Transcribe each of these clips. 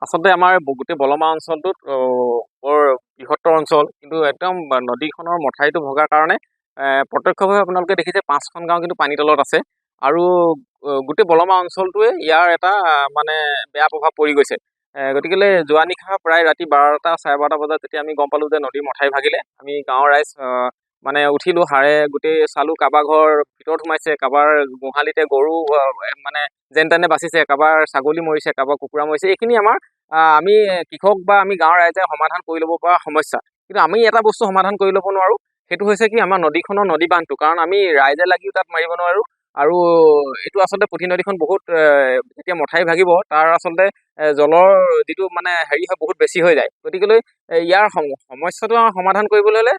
আচলতে আমাৰ গোটেই বলমা অঞ্চলটোত বৰ বৃহত্তৰ অঞ্চল, কিন্তু একদম নদীখনৰ মথাউৰিটো ভগাৰ কাৰণে প্ৰত্যক্ষভাৱে আপোনালোকে দেখিছে 5খন গাঁও কিন্তু পানীৰ তলত আছে। আৰু গোটেই বলমা অঞ্চলটোৱে ইয়াৰ এটা মানে বেয়া প্ৰভাৱ পৰি গৈছে। গতিকেলৈ যোৱা নিশা প্ৰায় ৰাতি 12টা 12:30 বজাত যেতিয়া আমি গম পালোঁ যে নদীৰ মথাউৰি ভাগিলে, আমি গাঁৱৰ ৰাইজ মানে উঠিলোঁ, হাড়ে গোটেই চালোঁ, কাৰোবাৰ ঘৰ ভিতৰত সোমাইছে, কাৰোবাৰ গোহালিতে গৰু মানে যেন তেনে বাচিছে, কাৰোবাৰ ছাগলী মৰিছে, কাৰোবাৰ কুকুৰা মৰিছে। এইখিনি আমাৰ আমি কৃষক বা আমি গাঁৱৰ ৰাইজে সমাধান কৰি ল'ব পৰা সমস্যা। কিন্তু আমি এটা বস্তু সমাধান কৰি ল'ব নোৱাৰোঁ, সেইটো হৈছে কি আমাৰ নদীখনৰ নদী বান্ধটো। কাৰণ আমি ৰাইজে লাগিও তাত মাৰিব নোৱাৰোঁ। আৰু এইটো আচলতে পুঠি নদীখন বহুত যেতিয়া মথাউৰি ভাগিব তাৰ আচলতে জলৰ যিটো মানে হেৰি হয় বহুত বেছি হৈ যায়। গতিকেলৈ ইয়াৰ সমস্যাটো আমাৰ সমাধান কৰিবলৈ হ'লে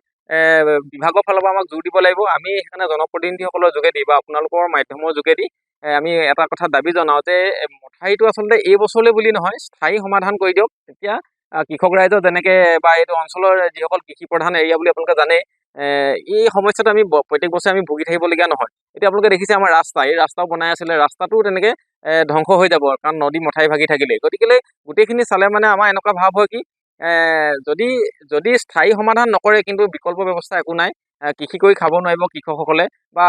বিভাগৰ ফালৰ পৰা আমাক জোৰ দিব লাগিব। আমি সেইকাৰণে জনপ্ৰতিনিধিসকলৰ যোগেদি বা আপোনালোকৰ মাধ্যমৰ যোগেদি আমি এটা কথা দাবী জনাওঁ যে মথাউৰিটো আচলতে এই বছৰলৈ বুলি নহয়, স্থায়ী সমাধান কৰি দিয়ক। তেতিয়া কৃষক ৰাইজৰ যেনেকৈ বা এইটো অঞ্চলৰ যিসকল কৃষি প্ৰধান এৰিয়া বুলি আপোনালোকে জানে, এই সমস্যাটো আমি প্ৰত্যেক বছৰে আমি ভুগি থাকিবলগীয়া নহয়। এতিয়া আপোনালোকে দেখিছে আমাৰ এই ৰাস্তাও বনাই আছিলে, ৰাস্তাটোও তেনেকৈ ধ্বংস হৈ যাব কাৰণ নদী মথাউৰি ভাগি থাকিলে। গতিকেলৈ গোটেইখিনি চালে মানে আমাৰ এনেকুৱা ভাৱ হয় কি যদি স্থায়ী সমাধান নকৰে কিন্তু বিকল্প ব্যৱস্থা একো নাই। কৃষি কৰি খাব নোৱাৰিব কৃষকসকলে, বা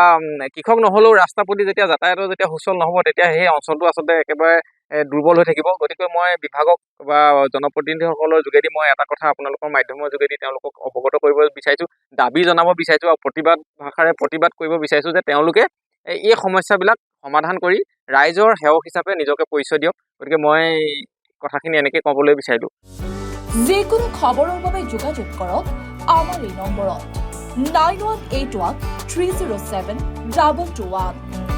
কৃষক নহ'লেও ৰাস্তা পদূলি যেতিয়া যাতায়াতৰ যেতিয়া সুচল নহ'ব, তেতিয়া সেই অঞ্চলটো আচলতে একেবাৰে দুৰ্বল হৈ থাকিব। গতিকে মই বিভাগক বা জনপ্ৰতিনিধিসকলৰ যোগেদি মই এটা কথা আপোনালোকৰ মাধ্যমৰ যোগেদি তেওঁলোকক অৱগত কৰিব বিচাৰিছোঁ, দাবী জনাব বিচাৰিছোঁ আৰু প্ৰতিবাদ ভাষাৰে প্ৰতিবাদ কৰিব বিচাৰিছোঁ যে তেওঁলোকে এই সমস্যাবিলাক সমাধান কৰি ৰাইজৰ সেৱক হিচাপে নিজকে পৰিচয় দিয়ক। গতিকে মই কথাখিনি এনেকৈ ক'বলৈ বিচাৰিলোঁ। যিকোনো খবৰৰ বাবে যোগাযোগ কৰক আমাৰ এই নম্বৰত 9181 307 221।